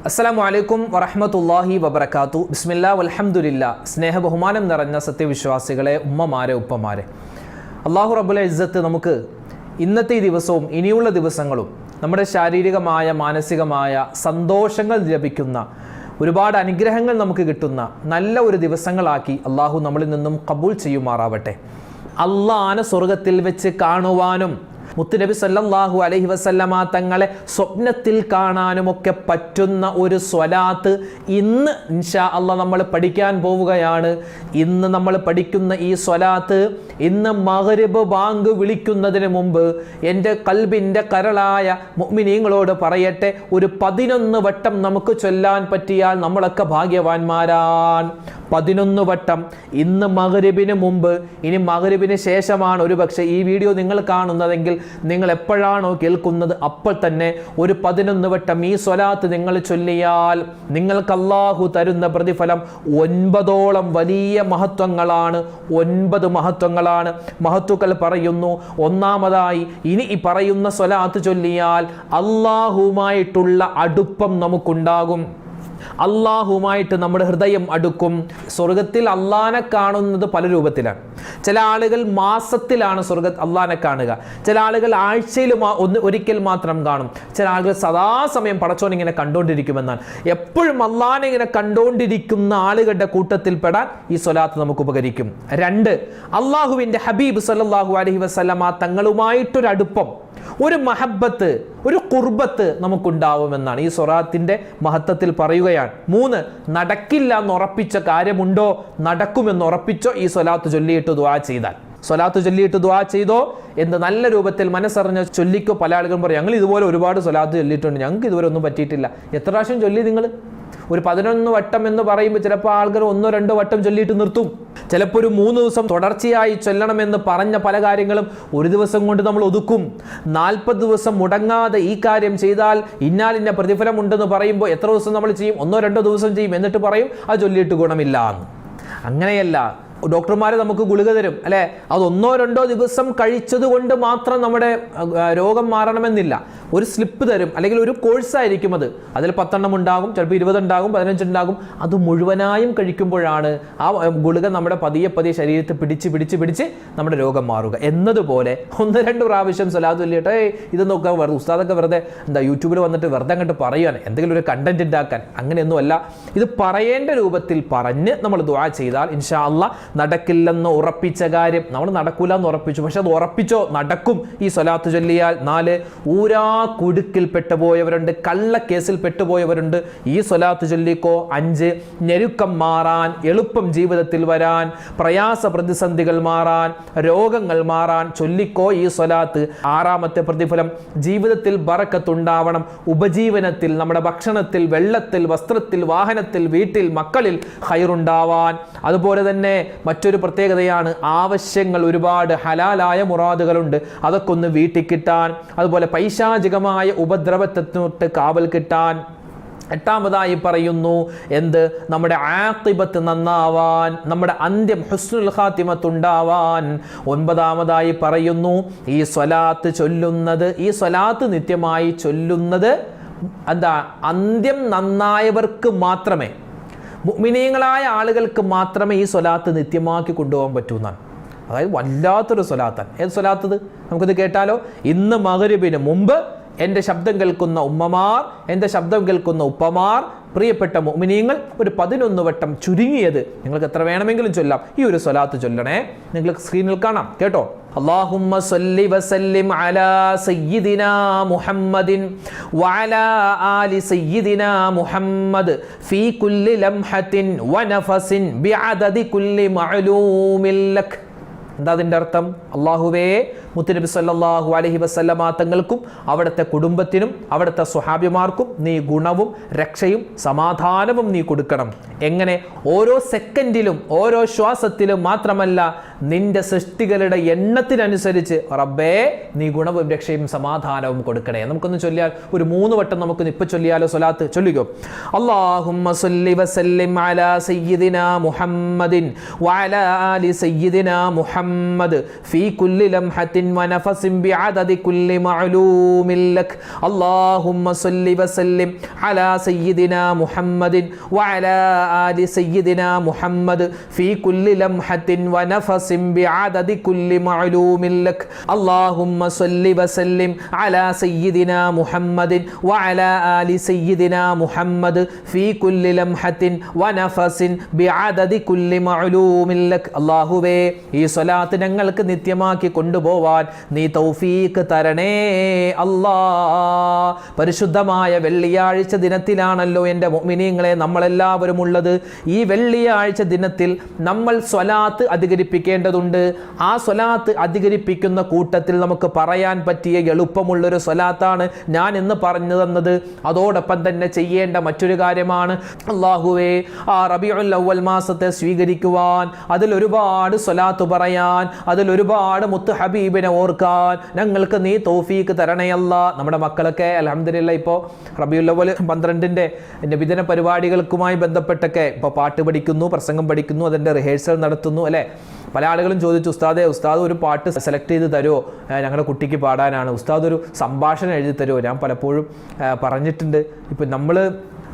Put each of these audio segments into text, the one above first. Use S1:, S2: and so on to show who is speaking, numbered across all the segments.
S1: അസ്സലാമു അലൈക്കും വറഹ്മത്തുള്ളാഹി വബറകാതുഹു. ബിസ്മില്ലാ വൽഹംദുലില്ലാ. സ്നേഹ ബഹുമാനം നിറഞ്ഞ സത്യവിശ്വാസികളെ, ഉമ്മമാരെ, ഉപ്പമാരെ, അല്ലാഹു റബ്ബുൽ ഇസ്സത്ത് നമുക്ക് ഇന്നത്തെ ഈ ദിവസവും ഇനിയുള്ള ദിവസങ്ങളും നമ്മുടെ ശാരീരികമായ മാനസികമായ സന്തോഷങ്ങൾ ലഭിക്കുന്ന, ഒരുപാട് അനുഗ്രഹങ്ങൾ നമുക്ക് കിട്ടുന്ന നല്ല ഒരു ദിവസങ്ങളാക്കി അള്ളാഹു നമ്മളിൽ നിന്നും കബൂൽ ചെയ്യുമാറാവട്ടെ. അള്ളാഹനെ സ്വർഗത്തിൽ വെച്ച് കാണുവാനും മുത്തുനബി സല്ലല്ലാഹു അലൈഹി വസല്ലമ തങ്ങളെ സ്വപ്നത്തിൽ കാണാനുമൊക്കെ പറ്റുന്ന ഒരു സ്വലാത്ത് ഇന്ന് ഇൻഷാ അല്ലാഹ് നമ്മൾ പഠിക്കാൻ പോവുകയാണ്. ഇന്ന് നമ്മൾ പഠിക്കുന്ന ഈ സ്വലാത്ത് ഇന്ന് മഗ്രിബ് ബാങ്ക് വിളിക്കുന്നതിന് മുമ്പ് എൻ്റെ കൽബിൻ്റെ കരളായ മുഅ്മിനീങ്ങളോട് പറയട്ടെ, ഒരു 11 വട്ടം നമുക്ക് ചൊല്ലാൻ പറ്റിയാൽ നമ്മളൊക്കെ ഭാഗ്യവാന്മാരാൻ. 11 വട്ടം ഇന്ന് മഗ്രിബിന് മുമ്പ്. ഇനി മഗ്രിബിന് ശേഷമാണ് ഒരു പക്ഷേ ഈ വീഡിയോ നിങ്ങൾ കാണുന്നതെങ്കിൽ നിങ്ങൾ എപ്പോഴാണോ കേൾക്കുന്നത് അപ്പോൾ തന്നെ ഒരു 11 വട്ടം ഈ സ്വലാത്ത് നിങ്ങൾ ചൊല്ലിയാൽ നിങ്ങൾക്ക് അല്ലാഹു തരുന്ന പ്രതിഫലം 9ഓളം വലിയ മഹത്വങ്ങളാണ്. 9 മഹത്വങ്ങളാണ്. മഹത്തുക്കൾ പറയുന്നു, ഒന്നാമതായി ഇനി ഈ പറയുന്ന സ്വലാത്ത് ചൊല്ലിയാൽ അല്ലാഹുമായിട്ടുള്ള അടുപ്പം നമുക്കുണ്ടാകും. അള്ളാഹുമായിട്ട് നമ്മുടെ ഹൃദയം അടുക്കും. സ്വർഗത്തിൽ അള്ളാനെ കാണുന്നത് പല രൂപത്തിലാണ്. ചില ആളുകൾ മാസത്തിലാണ് അള്ളാനെ കാണുക, ചില ആളുകൾ ആഴ്ചയിൽ ഒരിക്കൽ മാത്രം കാണും, ചില ആളുകൾ സദാസമയം പടച്ചോൻ ഇങ്ങനെ കണ്ടുകൊണ്ടിരിക്കുമെന്നാണ്. എപ്പോഴും അള്ളാനെ ഇങ്ങനെ കണ്ടുകൊണ്ടിരിക്കുന്ന ആളുകളുടെ കൂട്ടത്തിൽ പെടാൻ ഈ സ്വലാത്ത് നമുക്ക് ഉപകരിക്കും. 2, അള്ളാഹുവിൻ്റെ ഹബീബ് സല്ലല്ലാഹു അലൈഹി വസല്ലമ തങ്ങളുമായിട്ടൊരു അടുപ്പം, ഒരു മഹബത്ത്, ഒരു ഖുർബത്ത് നമുക്കുണ്ടാവുമെന്നാണ് ഈ സ്വലാത്തിന്റെ മഹത്വത്തിൽ പറയുകയാണ്. 3, നടക്കില്ല എന്ന് ഉറപ്പിച്ച കാര്യമുണ്ടോ, നടക്കുമെന്ന് ഉറപ്പിച്ചോ ഈ സ്വലാത്ത് ചൊല്ലിയിട്ട് ദുആ ചെയ്താൽ. സ്വലാത്ത് ചൊല്ലിയിട്ട് ദുആ ചെയ്തോ എന്ന് നല്ല രൂപത്തിൽ മനസ്സറിഞ്ഞ് ചൊല്ലിക്കോ. പല ആളുകളും പറയും, ഞങ്ങൾ ഇതുപോലെ ഒരുപാട് സ്വലാത്ത് ചൊല്ലിയിട്ടുണ്ട്, ഞങ്ങൾക്ക് ഇതുവരെ ഒന്നും പറ്റിയിട്ടില്ല. എത്ര പ്രാവശ്യം ചൊല്ലി നിങ്ങൾ? ഒരു 11 വട്ടം എന്ന് പറയുമ്പോൾ ചിലപ്പോൾ ആളുകൾ 1-2 വട്ടം ചൊല്ലിയിട്ട് നിർത്തും. ചിലപ്പോൾ ഒരു 3 ദിവസം തുടർച്ചയായി ചൊല്ലണമെന്ന് പറഞ്ഞ പല കാര്യങ്ങളും ഒരു ദിവസം കൊണ്ട് നമ്മൾ ഒതുക്കും. 40 ദിവസം മുടങ്ങാതെ ഈ കാര്യം ചെയ്താൽ ഇന്ന പ്രതിഫലം ഉണ്ടെന്ന് പറയുമ്പോൾ എത്ര ദിവസം നമ്മൾ ചെയ്യും? 1-2 ദിവസം ചെയ്യും, എന്നിട്ട് പറയും അത് ചൊല്ലിയിട്ട് ഗുണമില്ല. അങ്ങനെയല്ല. ഡോക്ടർമാർ നമുക്ക് ഗുളിക തരും അല്ലേ, അത് 1-2 ദിവസം കഴിച്ചത് കൊണ്ട് മാത്രം നമ്മുടെ രോഗം മാറണമെന്നില്ല. ഒരു സ്ലിപ്പ് തരും, അല്ലെങ്കിൽ ഒരു കോഴ്സായിരിക്കും അത്. അതിൽ 10 ഉണ്ടാകും, ചിലപ്പോൾ 20 ഉണ്ടാകും, 15 ഉണ്ടാകും. അത് മുഴുവനായും കഴിക്കുമ്പോഴാണ് ആ ഗുളിക നമ്മുടെ പതിയെ ശരീരത്തെ പിടിച്ച് നമ്മുടെ രോഗം മാറുക. എന്നതുപോലെ 1-2 പ്രാവശ്യം സ്വലാത്ത് ചൊല്ലിയിട്ട് ഇത് നോക്കുക, ഉസ്താദൊക്കെ വെറുതെ യൂട്യൂബിൽ വന്നിട്ട് വെറുതെ അങ്ങോട്ട് പറയുകയാണ്, എന്തെങ്കിലും ഒരു കണ്ടന്റ് ഉണ്ടാക്കാൻ. അങ്ങനെയൊന്നുമല്ല. ഇത് പറയേണ്ട രൂപത്തിൽ പറഞ്ഞ് നമ്മൾ ദുആ ചെയ്താൽ ഇൻഷാ അല്ലാഹ് നടക്കില്ലെന്ന് ഉറപ്പിച്ച കാര്യം നമ്മൾ നടക്കൂല എന്ന് ഉറപ്പിച്ചു, പക്ഷെ അത് ഉറപ്പിച്ചോ, നടക്കും ഈ സ്വലാത്ത് ചൊല്ലിയാൽ. 4, ഊരാ കുടുക്കിൽ പെട്ടുപോയവരുണ്ട്, കള്ളക്കേസിൽ പെട്ടുപോയവരുണ്ട്, ഈ സ്വലാത്ത് ചൊല്ലിക്കോ. 5, ഞെരുക്കം മാറാൻ, എളുപ്പം ജീവിതത്തിൽ വരാൻ, പ്രയാസ പ്രതിസന്ധികൾ മാറാൻ, രോഗങ്ങൾ മാറാൻ ചൊല്ലിക്കോ ഈ സ്വലാത്ത്. 6ാമത്തെ പ്രതിഫലം, ജീവിതത്തിൽ ബറക്കത്തുണ്ടാവണം, ഉപജീവനത്തിൽ, നമ്മുടെ ഭക്ഷണത്തിൽ, വെള്ളത്തിൽ, വസ്ത്രത്തിൽ, വാഹനത്തിൽ, വീട്ടിൽ, മക്കളിൽ ഖൈറുണ്ടാവാൻ. അതുപോലെ തന്നെ മറ്റൊരു പ്രത്യേകതയാണ്, ആവശ്യങ്ങൾ ഒരുപാട്, ഹലാലായ മുറാദുകളുണ്ട്, അതൊക്കെ ഒന്ന് വീട്ടിൽ കിട്ടാൻ. അതുപോലെ പൈശാചികമായ ഉപദ്രവത്തൊട്ട് കാവൽ കിട്ടാൻ. 8ാമതായി പറയുന്നു എന്ത്, നമ്മുടെ ആഖിബത്ത് നന്നാവാൻ, നമ്മുടെ അന്ത്യം ഹുസ്നുൽ ഖാത്തിമത്ത് ഉണ്ടാവാൻ. 9ാമതായി പറയുന്നു, ഈ സ്വലാത്ത് ചൊല്ലുന്നത്, ഈ സ്വലാത്ത് നിത്യമായി ചൊല്ലുന്നത് അന്ത്യം നന്നായവർക്ക് മാത്രമേ, മുഅ്മിനീങ്ങളായ ആളുകൾക്ക് മാത്രമേ ഈ സ്വലാത്ത് നിത്യമാക്കി കൊണ്ടുപോകാൻ പറ്റൂ എന്നാണ്. അതായത് വല്ലാത്തൊരു സ്വലാത്താണ്. ഏത് സ്വലാത്തത്? നമുക്കിത് കേട്ടാലോ. ഇന്ന് മഗ്രിബിന് മുമ്പ് എൻ്റെ ശബ്ദം കേൾക്കുന്ന ഉമ്മമാർ, എൻ്റെ ശബ്ദം കേൾക്കുന്ന ഉപ്പമാർ, പ്രിയപ്പെട്ട മുഅ്മിനീങ്ങൾ, ഒരു 11 വട്ടം ചുരുങ്ങിയത് നിങ്ങൾക്ക് എത്ര വേണമെങ്കിലും ചൊല്ലാം, ഈ ഒരു സ്വലാത്ത് ചൊല്ലണേ. നിങ്ങൾക്ക് സ്ക്രീനിൽ കാണാം, കേട്ടോ. اللهم صل وسلم على سيدنا محمد وعلى آل سيدنا محمد في كل لمحة ونفس بعدد كل معلوم لك. എന്താ അതിൻ്റെ അർത്ഥം? അള്ളാഹുവേ, മുത്തുനബി സല്ലല്ലാഹു അലൈഹി വസല്ലമ തങ്ങൾക്കും അവിടുത്തെ കുടുംബത്തിനും അവിടുത്തെ സ്വഹാബിമാർക്കും നീ ഗുണവും രക്ഷയും സമാധാനവും നീ കൊടുക്കണം. എങ്ങനെ? ഓരോ സെക്കൻഡിലും, ഓരോ ശ്വാസത്തിലും മാത്രമല്ല, നിന്റെ സൃഷ്ടികളുടെ എണ്ണത്തിനനുസരിച്ച് റബ്ബേ നീ ഗുണവും രക്ഷയും സമാധാനവും കൊടുക്കണേ. നമുക്കൊന്ന് ചൊല്ലിയാൽ ഒരു 3 വട്ടം നമുക്ക് ഇപ്പൊ ചൊല്ലിയാലോ? സ്വലാത്ത് ചൊല്ലിക്കോ. അല്ലാഹുമ്മ സല്ലി വസല്ലിം അലാ സയ്യിദിനാ മുഹമ്മദിൻ വഅലാ ആലി സയ്യിദിനാ മുഹമ്മദ് ഫീ കുല്ലി ലംഹത്തിൻ വനഫസിൻ ബിഅദദി കുല്ലി മഅലൂമിൻ ലക്. അല്ലാഹുമ്മ സല്ലി വസല്ലിം അലാ സയ്യിദിനാ മുഹമ്മദിൻ വഅലാ ആലി സയ്യിദിനാ മുഹമ്മദ് ഫീ കുല്ലി ലംഹത്തിൻ വനഫസിൻ ബിഅദദി കുല്ലി മഅലൂമിൻ ലക്. അല്ലാഹുമ്മ സല്ലി വസല്ലിം അലാ സയ്യിദിനാ മുഹമ്മദിൻ വഅലാ ആലി സയ്യിദിനാ മുഹമ്മദ് ഫീ കുല്ലി ലംഹത്തിൻ വനഫസിൻ ബിഅദദി കുല്ലി മഅലൂമിൻ ലക്. അല്ലാഹുവേ, ഈ സ്വലാത്ത് ഞങ്ങൾക്ക് നിത്യമാക്കി കൊണ്ടുപോവാൻ നീ തൗഫീഖ് തരണേ അല്ലാ. പരിശുദ്ധമായ വെള്ളിയാഴ്ച ദിനത്തിലാണല്ലോ എൻ്റെ മുഅ്മിനീങ്ങളെ നമ്മളെല്ലാവരും ഉള്ളത്. ഈ വെള്ളിയാഴ്ച ദിനത്തിൽ നമ്മൾ സ്വലാത്ത് അധികരിപ്പിക്കേണ്ടതുണ്ട്. ആ സ്വലാത്ത് അധികരിപ്പിക്കുന്ന കൂട്ടത്തിൽ നമുക്ക് പറയാൻ പറ്റിയ എളുപ്പമുള്ളൊരു സ്വലാത്താണ് ഞാൻ ഇന്ന് പറഞ്ഞു തന്നത്. അതോടൊപ്പം തന്നെ ചെയ്യേണ്ട മറ്റൊരു കാര്യമാണ്, അല്ലാഹുവേ, ആ റബീഉൽ അവ്വൽ മാസത്തെ സ്വീകരിക്കുവാൻ, അതിൽ ഒരുപാട് സ്വലാത്ത് പറയാൻ, അതിൽ ഒരുപാട് മുത്ത് ഹബീബിനെ ഓർക്കാൻ ഞങ്ങൾക്ക് നീ തൗഫീഖ് തരണയല്ല. നമ്മുടെ മക്കളൊക്കെ അൽഹംദുലില്ലാഹ് ഇപ്പോൾ റബീഉൽ അവ്വൽ 12ന്റെ നബിദിന പരിപാടികൾക്കുമായി ബന്ധപ്പെട്ടൊക്കെ ഇപ്പോൾ പാട്ട് പഠിക്കുന്നു, പ്രസംഗം പഠിക്കുന്നു, അതിൻ്റെ റിഹേഴ്സൽ നടത്തുന്നു അല്ലേ. പല ആളുകളും ചോദിച്ചു, ഉസ്താദ് ഒരു പാട്ട് സെലക്ട് ചെയ്ത് തരുമോ, ഞങ്ങളുടെ കുട്ടിക്ക് പാടാനാണ്. ഉസ്താദ് ഒരു സംഭാഷണം എഴുതി തരുമോ? ഞാൻ പലപ്പോഴും പറഞ്ഞിട്ടുണ്ട്. ഇപ്പം നമ്മൾ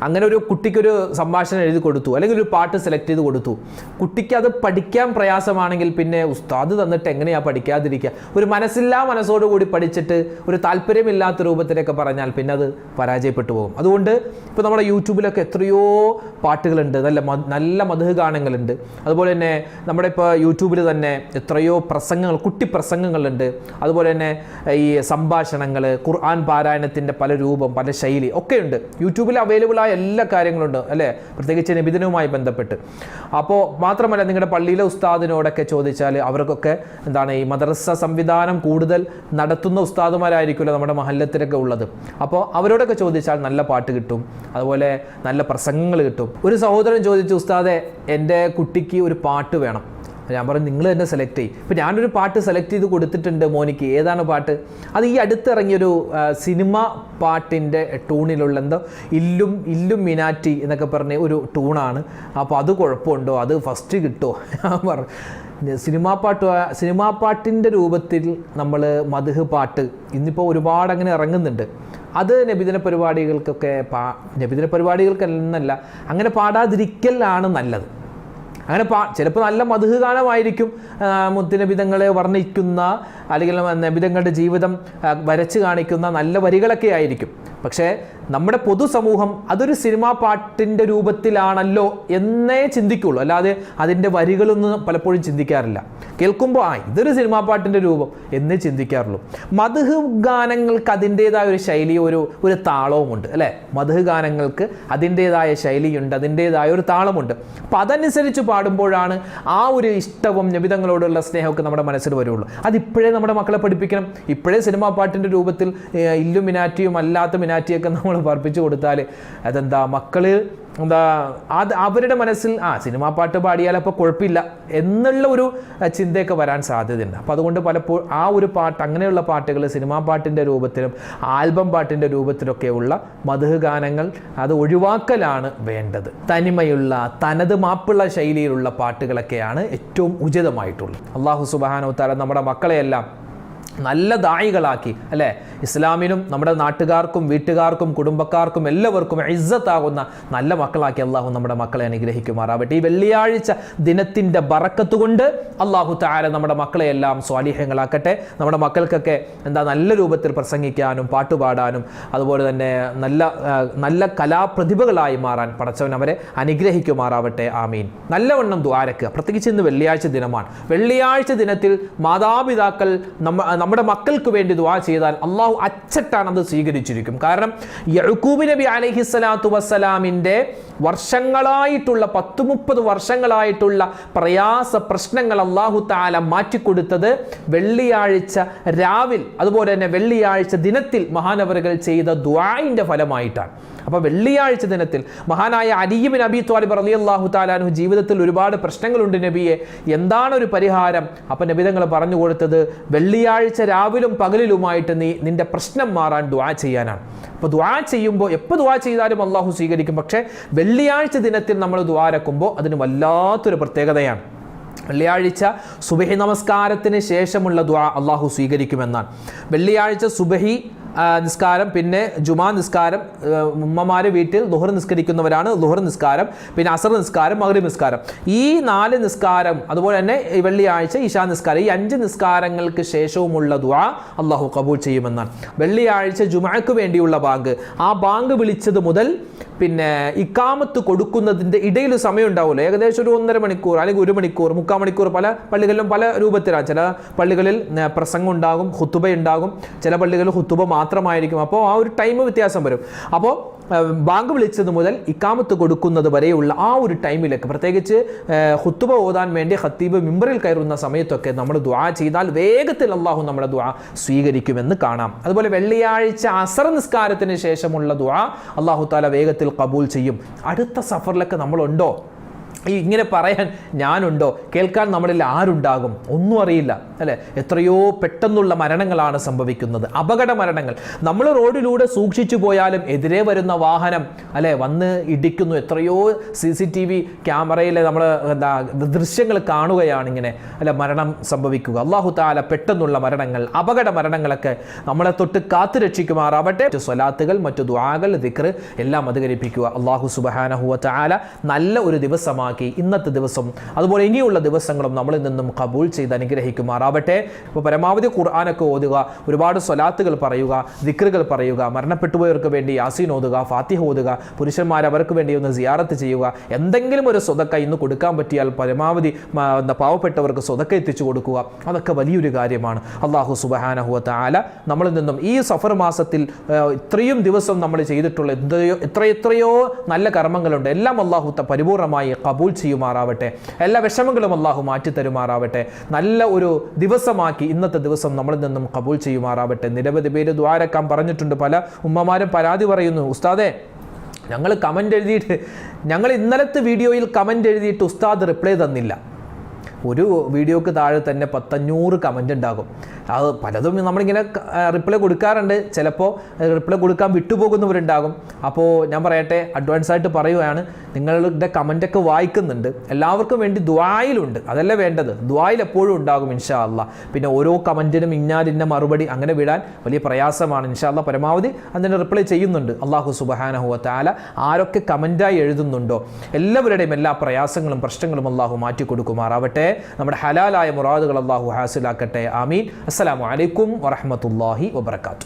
S1: അങ്ങനെ ഒരു കുട്ടിക്കൊരു സംഭാഷണം എഴുതി കൊടുത്തു, അല്ലെങ്കിൽ ഒരു പാട്ട് സെലക്ട് ചെയ്ത് കൊടുത്തു, കുട്ടിക്ക് അത് പഠിക്കാൻ പ്രയാസമാണെങ്കിൽ പിന്നെ ഉസ്താദ് തന്നിട്ട് എങ്ങനെയാ പഠിക്കാതിരിക്കുക? ഒരു മനസ്സില്ലാ മനസ്സോടുകൂടി പഠിച്ചിട്ട് ഒരു താല്പര്യമില്ലാത്ത രൂപത്തിലൊക്കെ പറഞ്ഞാൽ പിന്നെ അത് പരാജയപ്പെട്ടു പോകും. അതുകൊണ്ട് ഇപ്പോൾ നമ്മുടെ യൂട്യൂബിലൊക്കെ എത്രയോ പാട്ടുകളുണ്ട്, നല്ല മദ്ഹ് ഗാനങ്ങളുണ്ട്. അതുപോലെ തന്നെ നമ്മുടെ ഇപ്പോൾ യൂട്യൂബിൽ തന്നെ എത്രയോ പ്രസംഗങ്ങൾ, കുട്ടി പ്രസംഗങ്ങളുണ്ട്. അതുപോലെ തന്നെ ഈ സംഭാഷണങ്ങൾ, ഖുർആൻ പാരായണത്തിൻ്റെ പല രൂപം, പല ശൈലി ഒക്കെയുണ്ട്. യൂട്യൂബിൽ അവൈലബിൾ എല്ലാ കാര്യങ്ങളുണ്ട് അല്ലേ, പ്രത്യേകിച്ച് നബിദിനവുമായി ബന്ധപ്പെട്ട്. അപ്പോൾ മാത്രമല്ല, നിങ്ങളുടെ പള്ളിയിലെ ഉസ്താദിനോടൊക്കെ ചോദിച്ചാൽ അവർക്കൊക്കെ ഈ മദ്രസ സംവിധാനം കൂടുതൽ നടത്തുന്ന ഉസ്താദുമാരായിരിക്കുമല്ലോ നമ്മുടെ മഹല്ലത്തിലൊക്കെ ഉള്ളത്. അപ്പോൾ അവരോടൊക്കെ ചോദിച്ചാൽ നല്ല പാട്ട് കിട്ടും, അതുപോലെ നല്ല പ്രസംഗങ്ങൾ കിട്ടും. ഒരു സഹോദരൻ ചോദിച്ചു, ഉസ്താദെ, എൻ്റെ കുട്ടിക്ക് ഒരു പാട്ട് വേണം. ഞാൻ പറഞ്ഞു, നിങ്ങൾ തന്നെ സെലക്ട് ചെയ്യും. ഇപ്പം ഞാനൊരു പാട്ട് സെലക്ട് ചെയ്ത് കൊടുത്തിട്ടുണ്ട് മോനിക്ക്. ഏതാണ് പാട്ട്? അത് ഈ അടുത്തിറങ്ങിയൊരു സിനിമ പാട്ടിൻ്റെ ടൂണിലുള്ള ഇല്ലും മിനാറ്റി എന്നൊക്കെ പറഞ്ഞ ഒരു ടൂണാണ്. അപ്പോൾ അത് കുഴപ്പമുണ്ടോ? അത് ഫസ്റ്റ് കിട്ടുമോ? ഞാൻ പറഞ്ഞു, സിനിമാ പാട്ടിൻ്റെ രൂപത്തിൽ നമ്മൾ മദ്ഹ് പാട്ട് ഇന്നിപ്പോൾ ഒരുപാട് അങ്ങനെ ഇറങ്ങുന്നുണ്ട്. അത് നബിദിന പരിപാടികൾക്കൊക്കെ നബിദിന പരിപാടികൾക്കെന്നല്ല, അങ്ങനെ പാടാതിരിക്കലാണ് നല്ലത്. അങ്ങനെ ചിലപ്പോൾ നല്ല മദ്ഹ് ഗാനമായിരിക്കും, മുത്തുനബിതങ്ങളെ വർണ്ണിക്കുന്ന അല്ലെങ്കിൽ നബിതങ്ങളുടെ ജീവിതം വരച്ച് കാണിക്കുന്ന നല്ല വരികളൊക്കെ ആയിരിക്കും. പക്ഷേ നമ്മുടെ പൊതുസമൂഹം അതൊരു സിനിമാ പാട്ടിൻ്റെ രൂപത്തിലാണല്ലോ എന്നേ ചിന്തിക്കുള്ളൂ, അല്ലാതെ അതിൻ്റെ വരികളൊന്നും പലപ്പോഴും ചിന്തിക്കാറില്ല. കേൾക്കുമ്പോൾ ഇതൊരു സിനിമാ പാട്ടിൻ്റെ രൂപം എന്നേ ചിന്തിക്കാറുള്ളൂ. മദ്ഹ് ഗാനങ്ങൾക്ക് അതിൻ്റേതായ ഒരു ശൈലി, ഒരു താളവുമുണ്ട് അല്ലേ. മദ്ഹ് ഗാനങ്ങൾക്ക് അതിൻ്റേതായ ശൈലിയുണ്ട്, അതിൻ്റേതായ ഒരു താളമുണ്ട്. അപ്പം അതനുസരിച്ച് പാടുമ്പോഴാണ് ആ ഒരു ഇഷ്ടവും നബിതങ്ങളോടുള്ള സ്നേഹമൊക്കെ നമ്മുടെ മനസ്സിൽ വരുള്ളൂ. അതിപ്പോഴേ നമ്മുടെ മക്കളെ പഠിപ്പിക്കണം. ഇപ്പോഴേ സിനിമാ പാട്ടിൻ്റെ രൂപത്തിൽ ഇല്ലുമിനാറ്റിയും അല്ലാത്ത മിനാറ്റിയൊക്കെ നമ്മൾ പറപ്പിച്ചു കൊടുത്താൽ മക്കള് അവരുടെ മനസ്സിൽ സിനിമാ പാട്ട് പാടിയാൽ അപ്പോൾ കുഴപ്പമില്ല എന്നുള്ള ഒരു ചിന്തയൊക്കെ വരാൻ സാധ്യതയുണ്ട്. അപ്പോൾ അതുകൊണ്ട് പലപ്പോഴും ആ ഒരു പാട്ട്, അങ്ങനെയുള്ള പാട്ടുകൾ സിനിമാ പാട്ടിൻ്റെ രൂപത്തിലും ആൽബം പാട്ടിൻ്റെ രൂപത്തിലൊക്കെയുള്ള മദ്ഹ് ഗാനങ്ങൾ അത് ഒഴിവാക്കലാണ് വേണ്ടത്. തനിമയുള്ള തനത് മാപ്പുള്ള ശൈലിയിലുള്ള പാട്ടുകളൊക്കെയാണ് ഏറ്റവും ഉചിതമായിട്ടുള്ളത്. അല്ലാഹു സുബ്ഹാനഹു വ തആല നമ്മുടെ മക്കളെയെല്ലാം നല്ല ദായികളാക്കി അല്ലേ, ഇസ്ലാമിനും നമ്മുടെ നാട്ടുകാർക്കും വീട്ടുകാർക്കും കുടുംബക്കാർക്കും എല്ലാവർക്കും ഇസ്സത്താകുന്ന നല്ല മക്കളാക്കി അള്ളാഹു നമ്മുടെ മക്കളെ അനുഗ്രഹിക്കുമാറാവട്ടെ. ഈ വെള്ളിയാഴ്ച ദിനത്തിൻ്റെ ബറക്കത്ത് കൊണ്ട് അള്ളാഹു തആല നമ്മുടെ മക്കളെയെല്ലാം സ്വാലിഹ്യങ്ങളാക്കട്ടെ. നമ്മുടെ മക്കൾക്കൊക്കെ നല്ല രൂപത്തിൽ പ്രസംഗിക്കാനും പാട്ടുപാടാനും അതുപോലെ തന്നെ നല്ല കലാപ്രതിഭകളായി മാറാൻ പടച്ചവൻ അവരെ അനുഗ്രഹിക്കുമാറാവട്ടെ. ആമീൻ. നല്ലവണ്ണം ദുആരക്കുക. പ്രത്യേകിച്ച് ഇന്ന് വെള്ളിയാഴ്ച ദിനമാണ്. വെള്ളിയാഴ്ച ദിനത്തിൽ മാതാപിതാക്കൾ നമ്മുടെ മക്കൾക്ക് വേണ്ടി ദുആ ചെയ്താൽ അള്ളാഹു അച്ചട്ടാണ് അത് സ്വീകരിച്ചിരിക്കും. കാരണം യഅ്കൂബ് നബി അലൈഹിസ്സലാത്തു വസ്സലാമിൻ്റെ വർഷങ്ങളായിട്ടുള്ള 10-30 വർഷങ്ങളായിട്ടുള്ള പ്രയാസ പ്രശ്നങ്ങൾ അള്ളാഹു തആല മാറ്റിക്കൊടുത്തത് വെള്ളിയാഴ്ച രാവിൽ, അതുപോലെ തന്നെ വെള്ളിയാഴ്ച ദിനത്തിൽ മഹാനവറുകൾ ചെയ്ത ദുആഇൻ്റെ ഫലമായിട്ടാണ്. അപ്പോൾ വെള്ളിയാഴ്ച ദിനത്തിൽ മഹാനായ അലി ഇബ്നു അബീ ത്വാലിബ് റളിയല്ലാഹു തആല അൻഹു ജീവിതത്തിൽ ഒരുപാട് പ്രശ്നങ്ങളുണ്ട് നബിയെ, എന്താണ് ഒരു പരിഹാരം? അപ്പോൾ നബി തങ്ങൾ പറഞ്ഞു കൊടുത്തത് വെള്ളിയാഴ്ച രാവിലും പകലിലുമായിട്ട് നിന്റെ പ്രശ്നം മാറാൻ ദുആ ചെയ്യാനാണ്. അപ്പോൾ ദുആ ചെയ്യുമ്പോൾ എപ്പോൾ ദുആ ചെയ്താലും അള്ളാഹു സ്വീകരിക്കും. പക്ഷേ വെള്ളിയാഴ്ച ദിനത്തിൽ നമ്മൾ ദുആ രക്കുമ്പോൾ അതിന് വല്ലാത്തൊരു പ്രത്യേകതയാണ്. വെള്ളിയാഴ്ച സുബഹി നമസ്കാരത്തിന് ശേഷമുള്ള ദുആ അള്ളാഹു സ്വീകരിക്കുമെന്നാണ്. വെള്ളിയാഴ്ച സുബഹി നിസ്കാരം, പിന്നെ ജുമാ നിസ്കാരം, ഉമ്മമാരെ വീട്ടിൽ ളുഹർ നിസ്കരിക്കുന്നവരാണ് ളുഹർ നിസ്കാരം, പിന്നെ അസർ നിസ്കാരം, മഗ്രിബ് നിസ്കാരം, ഈ 4 നിസ്കാരം, അതുപോലെ തന്നെ വെള്ളിയാഴ്ച ഇശാ നിസ്കാരം, ഈ 5 നിസ്കാരങ്ങൾക്ക് ശേഷവുമുള്ള ദുആ അള്ളാഹു കബൂൽ ചെയ്യുമെന്നാണ്. വെള്ളിയാഴ്ച ജുമഅക്ക് വേണ്ടിയുള്ള ബാങ്ക്, ആ ബാങ്ക് വിളിച്ചത് മുതൽ പിന്നെ ഇക്കാമത്ത് കൊടുക്കുന്നതിൻ്റെ ഇടയിൽ സമയം ഉണ്ടാവുമല്ലോ, ഏകദേശം ഒരു 1.5 മണിക്കൂർ അല്ലെങ്കിൽ 1 മണിക്കൂർ, 3/4 മണിക്കൂർ. പല പള്ളികളിലും പല രൂപത്തിലാണ്. ചില പള്ളികളിൽ പ്രസംഗം ഉണ്ടാകും, ഖുതുബ ഉണ്ടാകും, ചില പള്ളികളിൽ ഖുതുബ മാത്രമായിരിക്കും. അപ്പോൾ ആ ഒരു ടൈം വ്യത്യാസം വരും. അപ്പോൾ ബാങ്ക് വിളിച്ചത് മുതൽ ഇക്കാമത്ത് കൊടുക്കുന്നത് വരെയുള്ള ആ ഒരു ടൈമിലൊക്കെ, പ്രത്യേകിച്ച് ഖുതുബ ഓതാൻ വേണ്ടി ഖത്തീബ് മിമ്പറിൽ കയറുന്ന സമയത്തൊക്കെ നമ്മൾ ദുആ ചെയ്താൽ വേഗത്തിൽ അള്ളാഹു നമ്മുടെ ദുആ സ്വീകരിക്കുമെന്ന് കാണാം. അതുപോലെ വെള്ളിയാഴ്ച അസർ നിസ്കാരത്തിന് ശേഷമുള്ള ദുആ അള്ളാഹു താല വേഗത്തിൽ കബൂൽ ചെയ്യും. അടുത്ത സഫറിലൊക്കെ നമ്മളുണ്ടോ? ഇങ്ങനെ പറയാൻ ഞാനുണ്ടോ? കേൾക്കാൻ നമ്മളിൽ ആരുണ്ടാകും? ഒന്നും അറിയില്ല അല്ലേ? എത്രയോ പെട്ടെന്നുള്ള മരണങ്ങളാണ് സംഭവിക്കുന്നത്, അപകട മരണങ്ങൾ. നമ്മൾ റോഡിലൂടെ സൂക്ഷിച്ചു പോയാലും എതിരെ വരുന്ന വാഹനം അല്ലെ വന്ന് ഇടിക്കുന്നു. എത്രയോ CCTV ക്യാമറയിലെ നമ്മൾ ദൃശ്യങ്ങൾ കാണുകയാണ് ഇങ്ങനെ അല്ലെ മരണം സംഭവിക്കുക. അല്ലാഹു തആല പെട്ടെന്നുള്ള മരണങ്ങൾ, അപകട മരണങ്ങളൊക്കെ നമ്മളെ തൊട്ട് കാത്തു രക്ഷിക്കുമാറാവട്ടെ. സ്വലാത്തുകൾ, മറ്റു ദുആകൾ, ദിക്ർ എല്ലാം അധികരിപ്പിക്കുക. അല്ലാഹു സുബ്ഹാനഹു വ തആല നല്ല ഒരു ദിവസമാക്കി ഇന്നത്തെ ദിവസം അതുപോലെ ഇനിയുള്ള ദിവസങ്ങളും നമ്മളിൽ നിന്നും കബൂൽ ചെയ്ത് അനുഗ്രഹിക്കുമാറാവട്ടെ. അപ്പോൾ പരമാവധി ഖുർആനൊക്കെ ഓതുക, ഒരുപാട് സ്വലാത്തുകൾ പറയുക, ദിക്റുകൾ പറയുക, മരണപ്പെട്ടുപോയവർക്ക് വേണ്ടി യാസീൻ ഓതുക, ഫാത്തിഹ ഓതുക, പുരുഷന്മാർ അവർക്ക് വേണ്ടി ഒന്ന് സിയാറത്ത് ചെയ്യുക. എന്തെങ്കിലും ഒരു സ്വതക്ക ഇന്ന് കൊടുക്കാൻ പറ്റിയാൽ പരമാവധി പാവപ്പെട്ടവർക്ക് സ്വതക്ക എത്തിച്ചു കൊടുക്കുക. അതൊക്കെ വലിയൊരു കാര്യമാണ്. അല്ലാഹു സുബ്ഹാനഹു വ തആല നമ്മളിൽ നിന്നും ഈ സഫർ മാസത്തിൽ ഇത്രയും ദിവസം നമ്മൾ ചെയ്തിട്ടുള്ള എത്രയോ നല്ല കർമ്മങ്ങളുണ്ട്, എല്ലാം അല്ലാഹു പരിപൂർണമായി കബൂൽ ചെയ്യുമാറാവട്ടെ. എല്ലാ വിഷമങ്ങളും അല്ലാഹു മാറ്റി തരുമാറാവട്ടെ. നല്ല ഒരു ദിവസമാക്കി ഇന്നത്തെ ദിവസം നമ്മളിൽ നിന്നും കബൂൽ ചെയ്യുമാറാവട്ടെ. നിരവധി പേര് ദ്വാരക്കാൻ പറഞ്ഞിട്ടുണ്ട്. പല ഉമ്മമാരും പരാതി പറയുന്നു, ഉസ്താദേ ഞങ്ങൾ കമൻ്റ് എഴുതിയിട്ട്, ഞങ്ങൾ ഇന്നലത്തെ വീഡിയോയിൽ കമൻ്റ് എഴുതിയിട്ട് ഉസ്താദ് റിപ്ലൈ തന്നില്ല. ഒരു വീഡിയോക്ക് താഴെ തന്നെ 500 കമൻ്റ് ഉണ്ടാകും. അത് പലതും നമ്മളിങ്ങനെ റിപ്ലൈ കൊടുക്കാറുണ്ട്, ചിലപ്പോൾ റിപ്ലൈ കൊടുക്കാൻ വിട്ടുപോകുന്നവരുണ്ടാകും. അപ്പോൾ ഞാൻ പറയട്ടെ, അഡ്വാൻസ് ആയിട്ട് പറയുകയാണ്, നിങ്ങളുടെ കമൻ്റൊക്കെ വായിക്കുന്നുണ്ട്, എല്ലാവർക്കും വേണ്ടി ദുആയിലുണ്ട്, അതല്ലേ വേണ്ടത്. ദുആയിൽ എപ്പോഴും ഉണ്ടാകും ഇൻഷാ അല്ലാ. പിന്നെ ഓരോ കമൻറ്റിനും ഇന്ന മറുപടി അങ്ങനെ വിടാൻ വലിയ പ്രയാസമാണ്. ഇൻഷാ അല്ലാ പരമാവധി അതിന് റിപ്ലൈ ചെയ്യുന്നുണ്ട്. അല്ലാഹു സുബ്ഹാനഹു വ തആല ആരൊക്കെ കമൻ്റായി എഴുതുന്നുണ്ടോ എല്ലാവരുടെയും എല്ലാ പ്രയാസങ്ങളും പ്രശ്നങ്ങളും അല്ലാഹു മാറ്റി കൊടുക്കുമാറാവട്ടെ. നമ്മുടെ ഹലാലായ മുറാദുകൾ അല്ലാഹു ഹാസിലാക്കട്ടെ. ആമീൻ. അസ്സലാമു അലൈക്കും വറഹ്മത്തുള്ളാഹി വബറകാതുഹു.